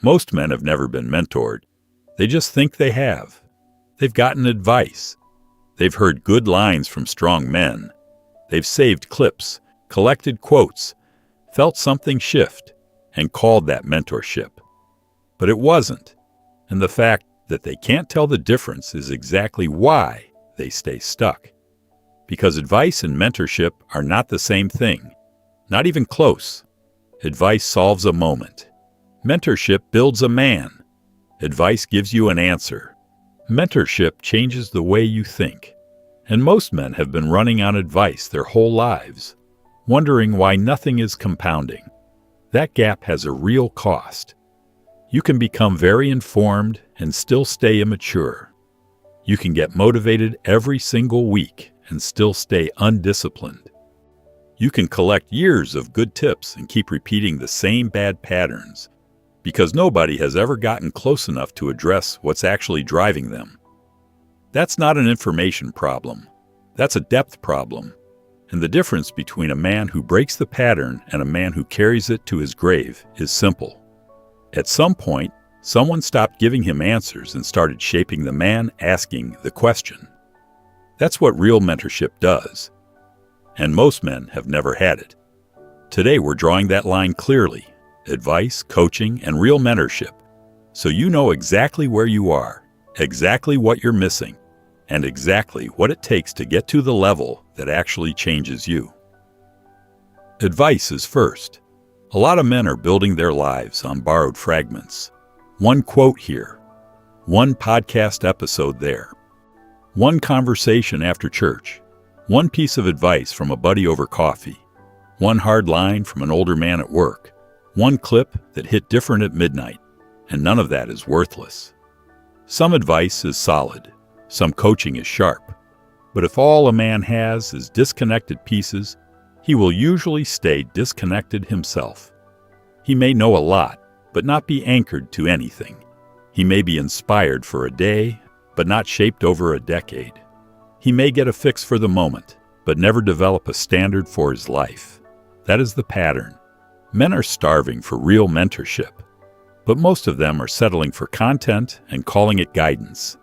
Most men have never been mentored. They just think they have. They've gotten advice. They've heard good lines from strong men. They've saved clips, collected quotes, felt something shift, and called that mentorship. But it wasn't. And the fact that they can't tell the difference is exactly why they stay stuck. Because advice and mentorship are not the same thing. Not even close. Advice solves a moment. Mentorship builds a man. Advice gives you an answer. Mentorship changes the way you think. And most men have been running on advice their whole lives, wondering why nothing is compounding. That gap has a real cost. You can become very informed and still stay immature. You can get motivated every single week and still stay undisciplined. You can collect years of good tips and keep repeating the same bad patterns because nobody has ever gotten close enough to address what's actually driving them. That's not an information problem. That's a depth problem. And the difference between a man who breaks the pattern and a man who carries it to his grave is simple. At some point, someone stopped giving him answers and started shaping the man asking the question. That's what real mentorship does. And most men have never had it. Today we're drawing that line clearly. Advice, coaching, and real mentorship. So you know exactly where you are, exactly what you're missing, and exactly what it takes to get to the level that actually changes you. Advice is first. A lot of men are building their lives on borrowed fragments. One quote here, one podcast episode there, one conversation after church, one piece of advice from a buddy over coffee, one hard line from an older man at work, one clip that hit different at midnight, and none of that is worthless. Some advice is solid, some coaching is sharp, but if all a man has is disconnected pieces, he will usually stay disconnected himself. He may know a lot, but not be anchored to anything. He may be inspired for a day, but not shaped over a decade. He may get a fix for the moment, but never develop a standard for his life. That is the pattern. Men are starving for real mentorship, but most of them are settling for content and calling it guidance.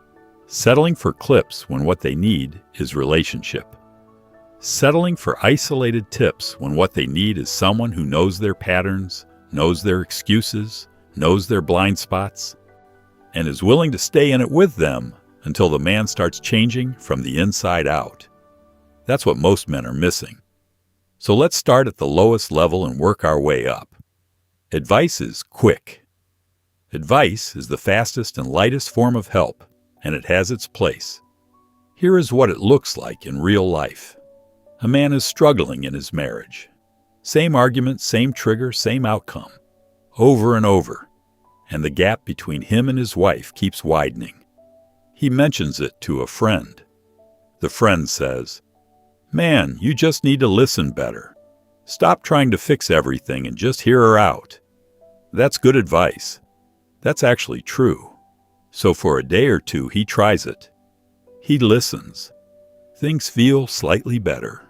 Settling for clips when what they need is relationship. Settling for isolated tips when what they need is someone who knows their patterns, knows their excuses, knows their blind spots, and is willing to stay in it with them until the man starts changing from the inside out. That's what most men are missing. So let's start at the lowest level and work our way up. Advice is quick. Advice is the fastest and lightest form of help, and it has its place. Here is what it looks like in real life. A man is struggling in his marriage. Same argument, same trigger, same outcome. Over and over. And the gap between him and his wife keeps widening. He mentions it to a friend. The friend says, "Man, you just need to listen better. Stop trying to fix everything and just hear her out." That's good advice. That's actually true. So for a day or two, he tries it. He listens. Things feel slightly better.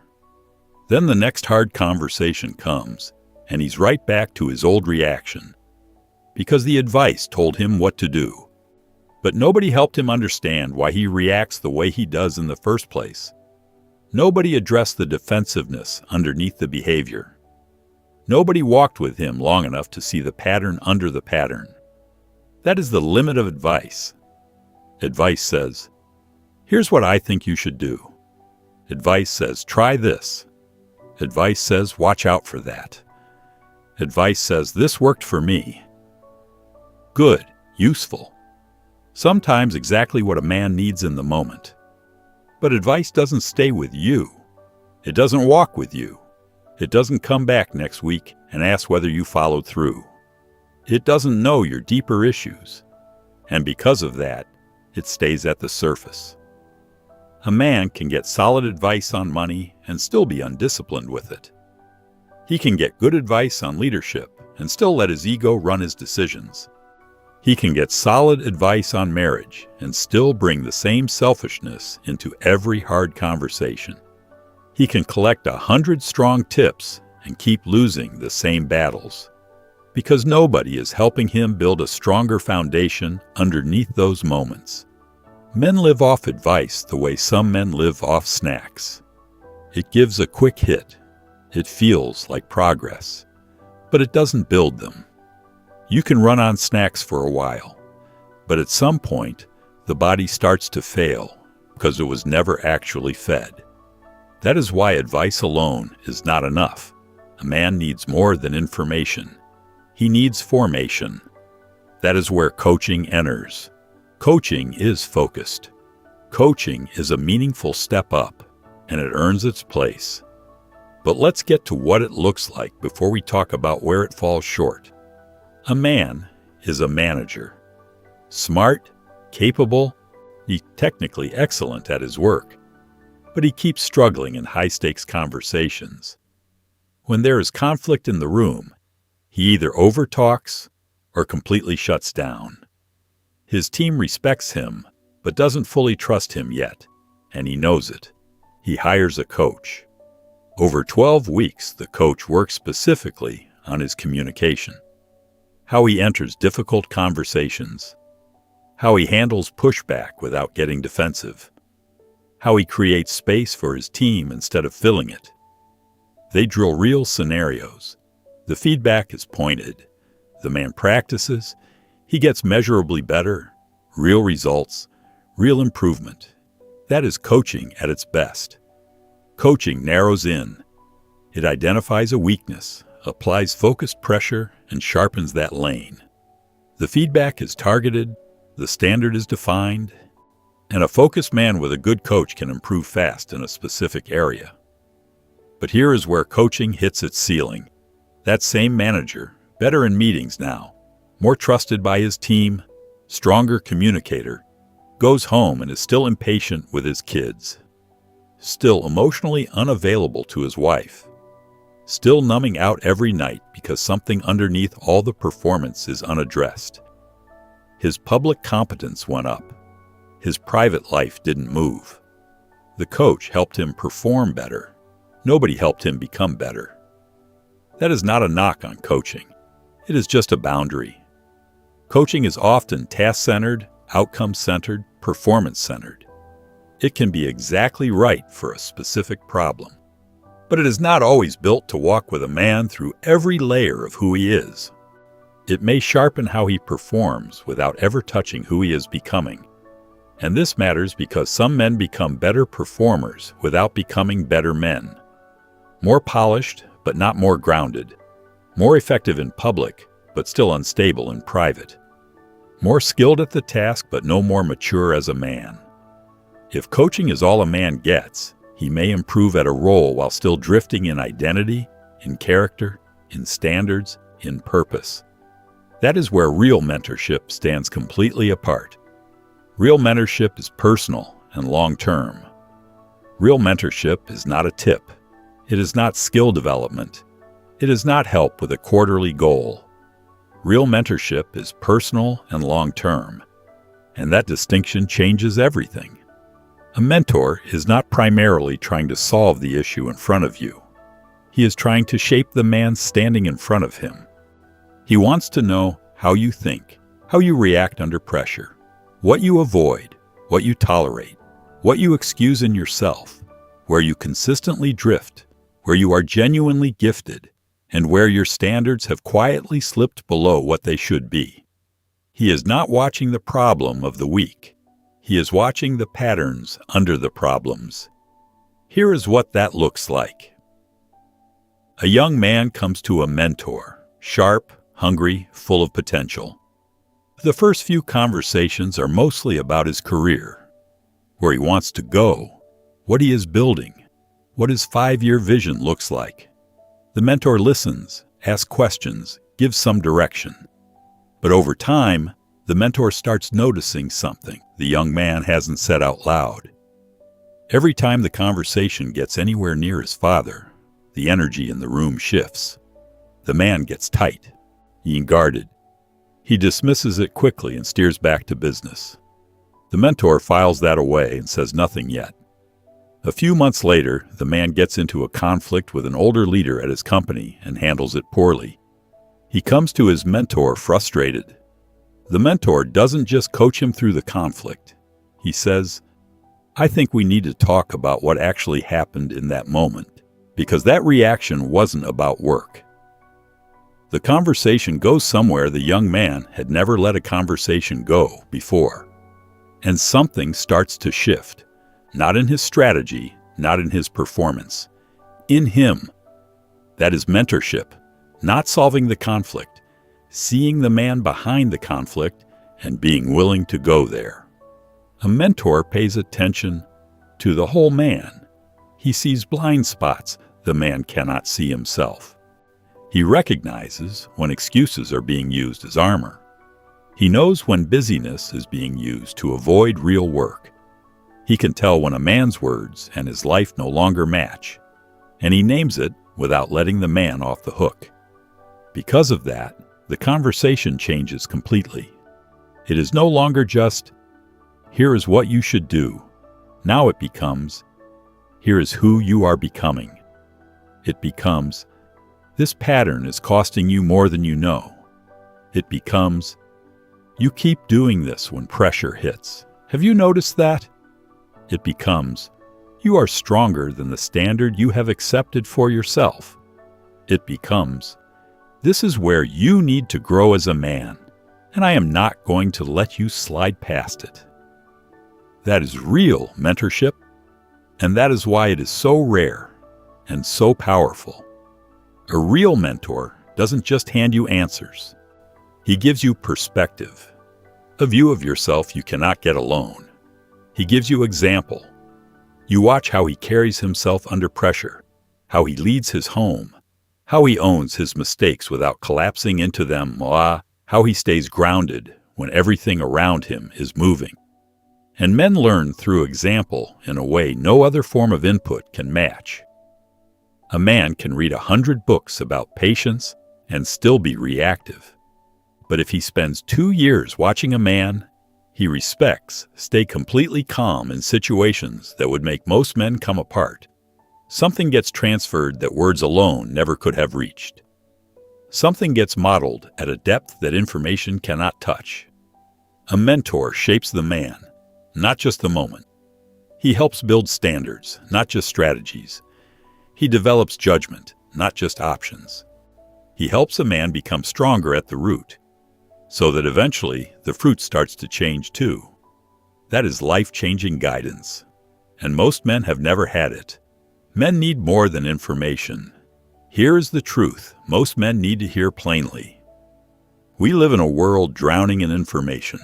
Then the next hard conversation comes, and he's right back to his old reaction. Because the advice told him what to do. But nobody helped him understand why he reacts the way he does in the first place. Nobody addressed the defensiveness underneath the behavior. Nobody walked with him long enough to see the pattern under the pattern. That is the limit of advice. Advice says, "Here's what I think you should do." Advice says, "Try this." Advice says, "Watch out for that." Advice says, "This worked for me." Good, useful. Sometimes exactly what a man needs in the moment. But advice doesn't stay with you. It doesn't walk with you. It doesn't come back next week and ask whether you followed through. It doesn't know your deeper issues. And because of that, it stays at the surface. A man can get solid advice on money and still be undisciplined with it. He can get good advice on leadership and still let his ego run his decisions. He can get solid advice on marriage and still bring the same selfishness into every hard conversation. He can collect 100 strong tips and keep losing the same battles. because nobody is helping him build a stronger foundation underneath those moments. Men live off advice the way some men live off snacks. It gives a quick hit. It feels like progress, but it doesn't build them. You can run on snacks for a while, but at some point, the body starts to fail because it was never actually fed. That is why advice alone is not enough. A man needs more than information. He needs formation. That is where coaching enters. Coaching is focused. Coaching is a meaningful step up, and it earns its place. But let's get to what it looks like before we talk about where it falls short. A man is a manager. Smart, capable, he's technically excellent at his work, but he keeps struggling in high-stakes conversations. When there is conflict in the room, he either overtalks or completely shuts down. His team respects him, but doesn't fully trust him yet, and he knows it. He hires a coach. Over 12 weeks, the coach works specifically on his communication. How he enters difficult conversations. How he handles pushback without getting defensive. How he creates space for his team instead of filling it. They drill real scenarios. The feedback is pointed. The man practices. He gets measurably better. Real results. Real improvement. That is coaching at its best. Coaching narrows in. It identifies a weakness, applies focused pressure, and sharpens that lane. The feedback is targeted, the standard is defined, and a focused man with a good coach can improve fast in a specific area. But here is where coaching hits its ceiling. That same manager, better in meetings now, more trusted by his team, stronger communicator, goes home and is still impatient with his kids. Still emotionally unavailable to his wife. Still numbing out every night because something underneath all the performance is unaddressed. His public competence went up. His private life didn't move. The coach helped him perform better. Nobody helped him become better. That is not a knock on coaching. It is just a boundary. Coaching is often task-centered, outcome-centered, performance-centered. It can be exactly right for a specific problem. But it is not always built to walk with a man through every layer of who he is. It may sharpen how he performs without ever touching who he is becoming. And this matters because some men become better performers without becoming better men. More polished, but not more grounded. More effective in public, but still unstable in private. More skilled at the task, but no more mature as a man. If coaching is all a man gets, he may improve at a role while still drifting in identity, in character, in standards, in purpose. That is where real mentorship stands completely apart. Real mentorship is personal and long-term. Real mentorship is not a tip. It is not skill development. It is not help with a quarterly goal. Real mentorship is personal and long-term, and that distinction changes everything. A mentor is not primarily trying to solve the issue in front of you. He is trying to shape the man standing in front of him. He wants to know how you think, how you react under pressure, what you avoid, what you tolerate, what you excuse in yourself, where you consistently drift, where you are genuinely gifted, and where your standards have quietly slipped below what they should be. He is not watching the problem of the week. He is watching the patterns under the problems. Here is what that looks like. A young man comes to a mentor, sharp, hungry, full of potential. The first few conversations are mostly about his career, where he wants to go, what he is building, what his 5-year vision looks like. The mentor listens, asks questions, gives some direction. But over time, the mentor starts noticing something the young man hasn't said out loud. Every time the conversation gets anywhere near his father, the energy in the room shifts. The man gets tight, being guarded. He dismisses it quickly and steers back to business. The mentor files that away and says nothing yet. A few months later, the man gets into a conflict with an older leader at his company and handles it poorly. He comes to his mentor frustrated. The mentor doesn't just coach him through the conflict. He says, "I think we need to talk about what actually happened in that moment, because that reaction wasn't about work." The conversation goes somewhere the young man had never let a conversation go before. And something starts to shift, not in his strategy, not in his performance, in him. That is mentorship, not solving the conflict, seeing the man behind the conflict and being willing to go there. A mentor pays attention to the whole man. He sees blind spots the man cannot see himself. He recognizes when excuses are being used as armor. He knows when busyness is being used to avoid real work. He can tell when a man's words and his life no longer match, and he names it without letting the man off the hook. Because of that, the conversation changes completely. It is no longer just, "Here is what you should do." Now it becomes, "Here is who you are becoming." It becomes, "This pattern is costing you more than you know." It becomes, "You keep doing this when pressure hits. Have you noticed that?" It becomes, "You are stronger than the standard you have accepted for yourself." It becomes, "This is where you need to grow as a man, and I am not going to let you slide past it." That is real mentorship, and that is why it is so rare and so powerful. A real mentor doesn't just hand you answers. He gives you perspective, a view of yourself you cannot get alone. He gives you example. You watch how he carries himself under pressure, how he leads his home, how he owns his mistakes without collapsing into them, how he stays grounded when everything around him is moving. And men learn through example in a way no other form of input can match. A man can read 100 books about patience and still be reactive. But if he spends 2 years watching a man he respects stay completely calm in situations that would make most men come apart, something gets transferred that words alone never could have reached. Something gets modeled at a depth that information cannot touch. A mentor shapes the man, not just the moment. He helps build standards, not just strategies. He develops judgment, not just options. He helps a man become stronger at the root, so that eventually the fruit starts to change too. That is life-changing guidance, and most men have never had it. Men need more than information. Here is the truth most men need to hear plainly. We live in a world drowning in information.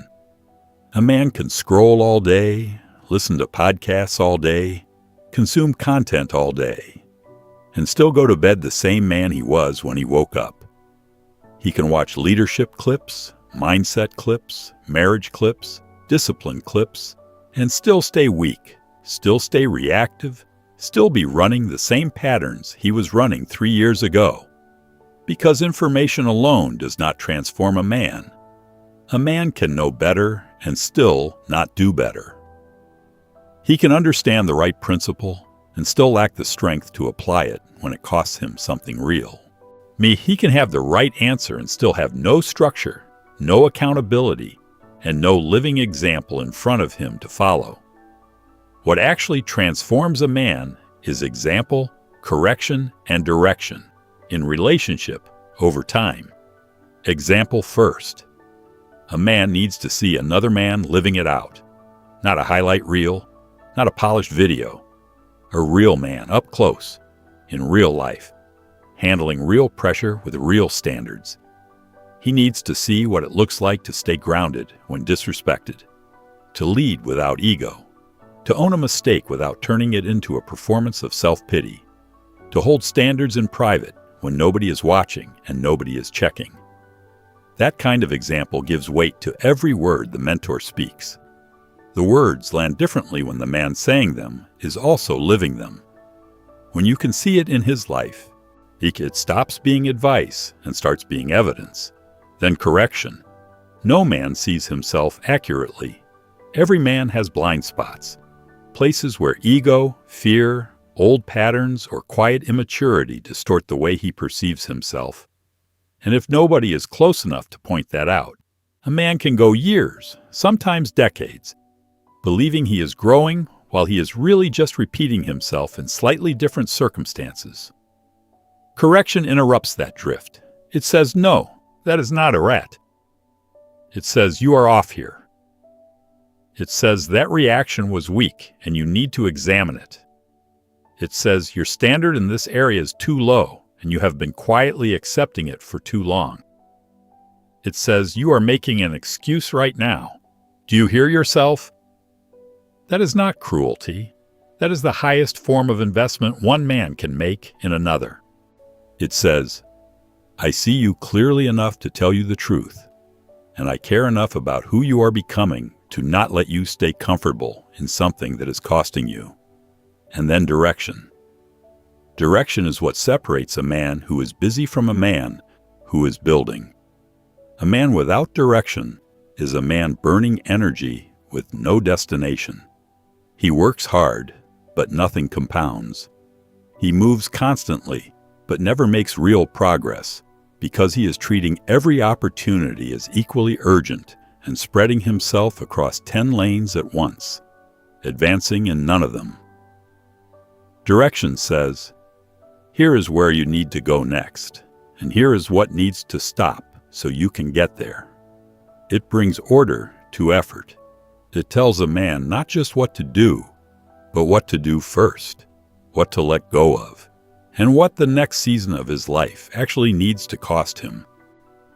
A man can scroll all day, listen to podcasts all day, consume content all day, and still go to bed the same man he was when he woke up. He can watch leadership clips, mindset clips, marriage clips, discipline clips, and still stay weak, still stay reactive, still be running the same patterns he was running 3 years ago. Because information alone does not transform a man. A man can know better and still not do better. He can understand the right principle and still lack the strength to apply it when it costs him something real. He can have the right answer and still have no structure, no accountability, and no living example in front of him to follow. What actually transforms a man is example, correction, and direction in relationship over time. Example first. A man needs to see another man living it out, not a highlight reel, not a polished video. A real man up close, in real life, handling real pressure with real standards. He needs to see what it looks like to stay grounded when disrespected, to lead without ego, to own a mistake without turning it into a performance of self-pity, to hold standards in private when nobody is watching and nobody is checking. That kind of example gives weight to every word the mentor speaks. The words land differently when the man saying them is also living them. When you can see it in his life, it stops being advice and starts being evidence. Then correction. No man sees himself accurately. Every man has blind spots, places where ego, fear, old patterns, or quiet immaturity distort the way he perceives himself. And if nobody is close enough to point that out, a man can go years, sometimes decades, believing he is growing while he is really just repeating himself in slightly different circumstances. Correction interrupts that drift. It says, no, that is not a rat. It says, you are off here. It says, that reaction was weak and you need to examine it. It says, your standard in this area is too low and you have been quietly accepting it for too long. It says, you are making an excuse right now. Do you hear yourself? That is not cruelty. That is the highest form of investment one man can make in another. It says, I see you clearly enough to tell you the truth, and I care enough about who you are becoming to not let you stay comfortable in something that is costing you. And then direction. Direction is what separates a man who is busy from a man who is building. A man without direction is a man burning energy with no destination. He works hard, but nothing compounds. He moves constantly, but never makes real progress because he is treating every opportunity as equally urgent and spreading himself across 10 lanes at once, advancing in none of them. Direction says, here is where you need to go next, and here is what needs to stop so you can get there. It brings order to effort. It tells a man not just what to do, but what to do first, what to let go of, and what the next season of his life actually needs to cost him.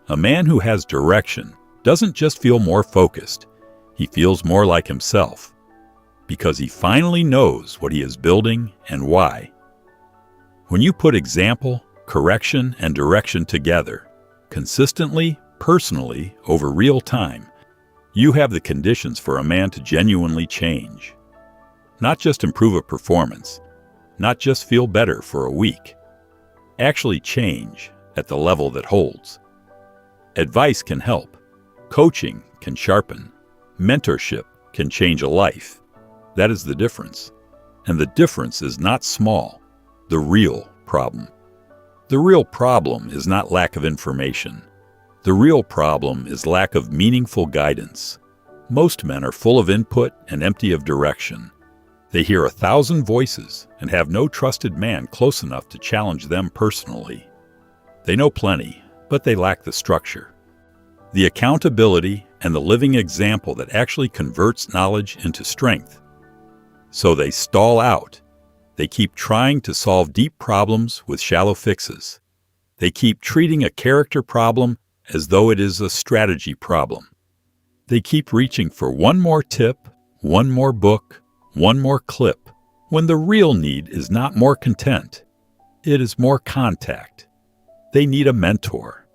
A man who has direction doesn't just feel more focused, he feels more like himself, because he finally knows what he is building and why. When you put example, correction, and direction together, consistently, personally, over real time, you have the conditions for a man to genuinely change. Not just improve a performance, not just feel better for a week. Actually change at the level that holds. Advice can help. Coaching can sharpen. Mentorship can change a life. That is the difference. And the difference is not small. The real problem. The real problem is not lack of information. The real problem is lack of meaningful guidance. Most men are full of input and empty of direction. They hear 1,000 voices and have no trusted man close enough to challenge them personally. They know plenty, but they lack the structure, the accountability, and the living example that actually converts knowledge into strength. So they stall out. They keep trying to solve deep problems with shallow fixes. They keep treating a character problem as though it is a strategy problem. They keep reaching for one more tip, one more book, one more clip, when the real need is not more content. It is more contact. They need a mentor,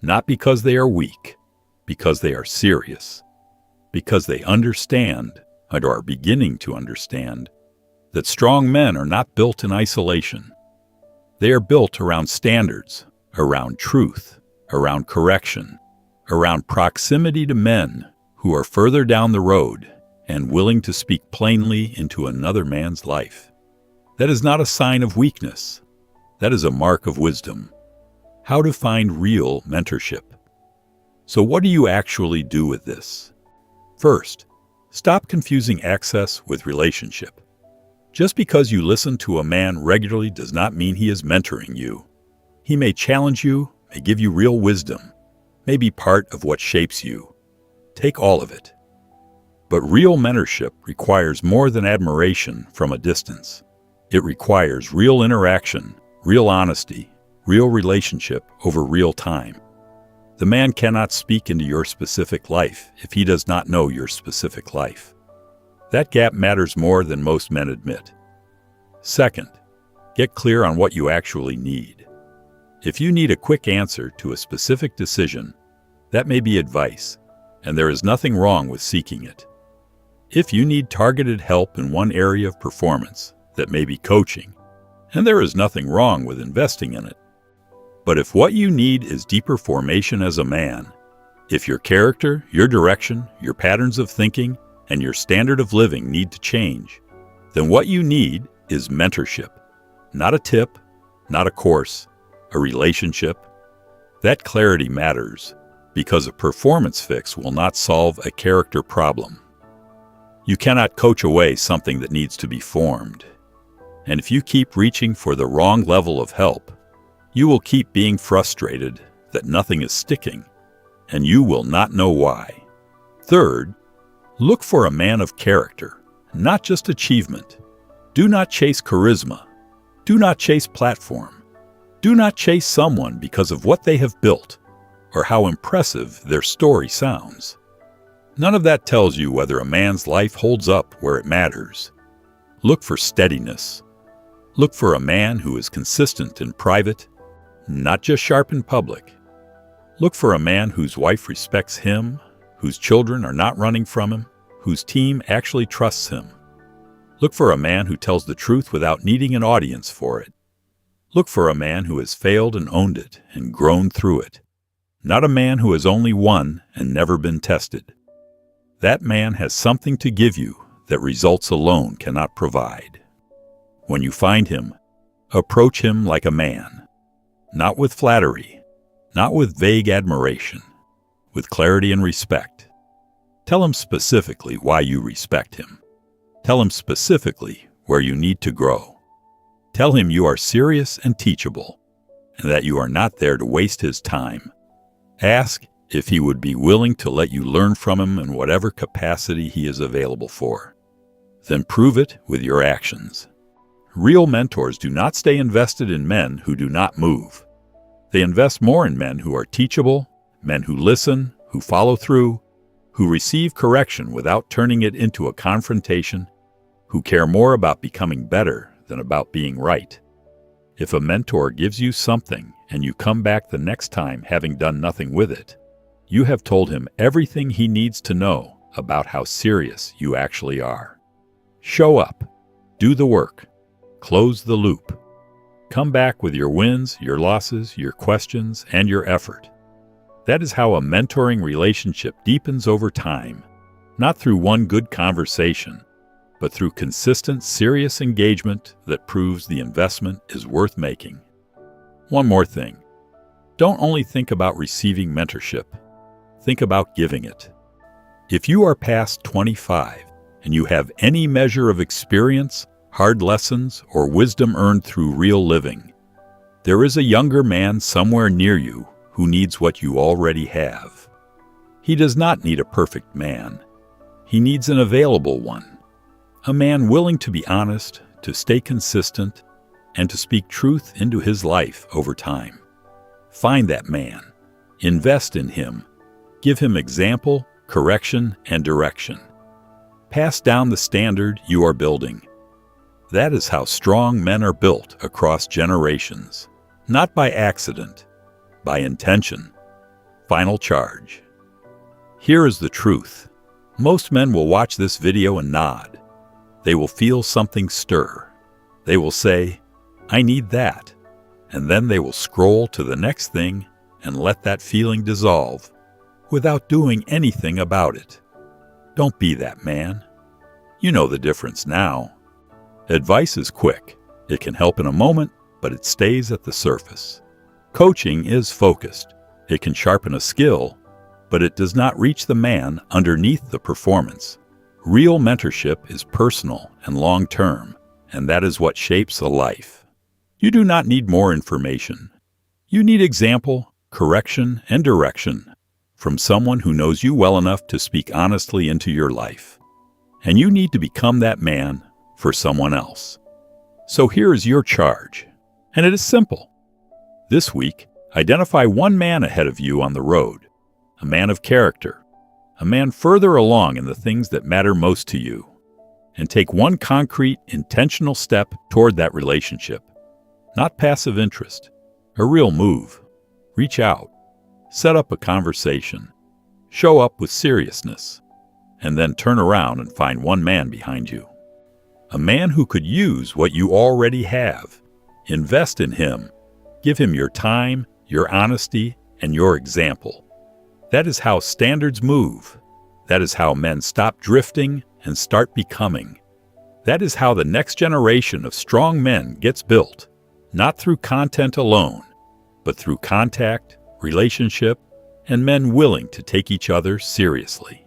not because they are weak, because they are serious, because they understand, and are beginning to understand, that strong men are not built in isolation. They are built around standards, around truth, around correction, around proximity to men who are further down the road and willing to speak plainly into another man's life. That is not a sign of weakness. That is a mark of wisdom. How to find real mentorship. So what do you actually do with this? First, stop confusing access with relationship. Just because you listen to a man regularly does not mean he is mentoring you. He may challenge you, may give you real wisdom, may be part of what shapes you. Take all of it. But real mentorship requires more than admiration from a distance. It requires real interaction, real honesty, real relationship over real time. The man cannot speak into your specific life if he does not know your specific life. That gap matters more than most men admit. Second, get clear on what you actually need. If you need a quick answer to a specific decision, that may be advice, and there is nothing wrong with seeking it. If you need targeted help in one area of performance, that may be coaching, and there is nothing wrong with investing in it. But if what you need is deeper formation as a man, if your character, your direction, your patterns of thinking, and your standard of living need to change, then what you need is mentorship. Not a tip, not a course, a relationship. That clarity matters because a performance fix will not solve a character problem. You cannot coach away something that needs to be formed. And if you keep reaching for the wrong level of help, you will keep being frustrated that nothing is sticking, and you will not know why. Third, look for a man of character, not just achievement. Do not chase charisma. Do not chase platform. Do not chase someone because of what they have built or how impressive their story sounds. None of that tells you whether a man's life holds up where it matters. Look for steadiness. Look for a man who is consistent in private, not just sharp in public. Look for a man whose wife respects him, whose children are not running from him, whose team actually trusts him. Look for a man who tells the truth without needing an audience for it. Look for a man who has failed and owned it and grown through it, not a man who has only won and never been tested. That man has something to give you that results alone cannot provide. When you find him, approach him like a man, not with flattery, not with vague admiration, with clarity and respect. Tell him specifically why you respect him. Tell him specifically where you need to grow. Tell him you are serious and teachable, and that you are not there to waste his time. Ask if he would be willing to let you learn from him in whatever capacity he is available for. Then prove it with your actions. Real mentors do not stay invested in men who do not move. They invest more in men who are teachable, men who listen, who follow through, who receive correction without turning it into a confrontation, who care more about becoming better than about being right. If a mentor gives you something and you come back the next time having done nothing with it, you have told him everything he needs to know about how serious you actually are. Show up. Do the work. Close the loop. Come back with your wins, your losses, your questions, and your effort. That is how a mentoring relationship deepens over time, not through one good conversation, but through consistent, serious engagement that proves the investment is worth making. One more thing. Don't only think about receiving mentorship. Think about giving it. If you are past 25 and you have any measure of experience, hard lessons, or wisdom earned through real living, there is a younger man somewhere near you who needs what you already have. He does not need a perfect man. He needs an available one. A man willing to be honest, to stay consistent, and to speak truth into his life over time. Find that man. Invest in him. Give him example, correction, and direction. Pass down the standard you are building. That is how strong men are built across generations. Not by accident, by intention. Final charge. Here is the truth. Most men will watch this video and nod. They will feel something stir. They will say, "I need that." And then they will scroll to the next thing and let that feeling dissolve without doing anything about it. Don't be that man. You know the difference now. Advice is quick. It can help in a moment, but it stays at the surface. Coaching is focused. It can sharpen a skill, but it does not reach the man underneath the performance. Real mentorship is personal and long-term, and that is what shapes a life. You do not need more information. You need example, correction, and direction from someone who knows you well enough to speak honestly into your life. And you need to become that man for someone else. So here is your charge, and it is simple. This week, identify one man ahead of you on the road, a man of character, a man further along in the things that matter most to you, and take one concrete, intentional step toward that relationship. Not passive interest, a real move. Reach out, set up a conversation, show up with seriousness, and then turn around and find one man behind you. A man who could use what you already have. Invest in him. Give him your time, your honesty, and your example. That is how standards move. That is how men stop drifting and start becoming. That is how the next generation of strong men gets built, not through content alone, but through contact, relationship, and men willing to take each other seriously.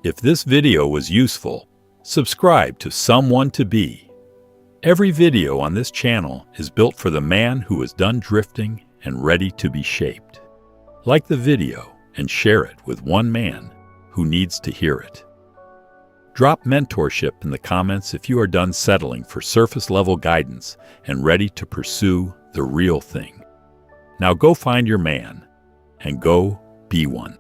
If this video was useful, subscribe to Someone to Be. Every video on this channel is built for the man who is done drifting and ready to be shaped. Like the video and share it with one man who needs to hear it. Drop mentorship in the comments if you are done settling for surface-level guidance and ready to pursue the real thing. Now go find your man and go be one.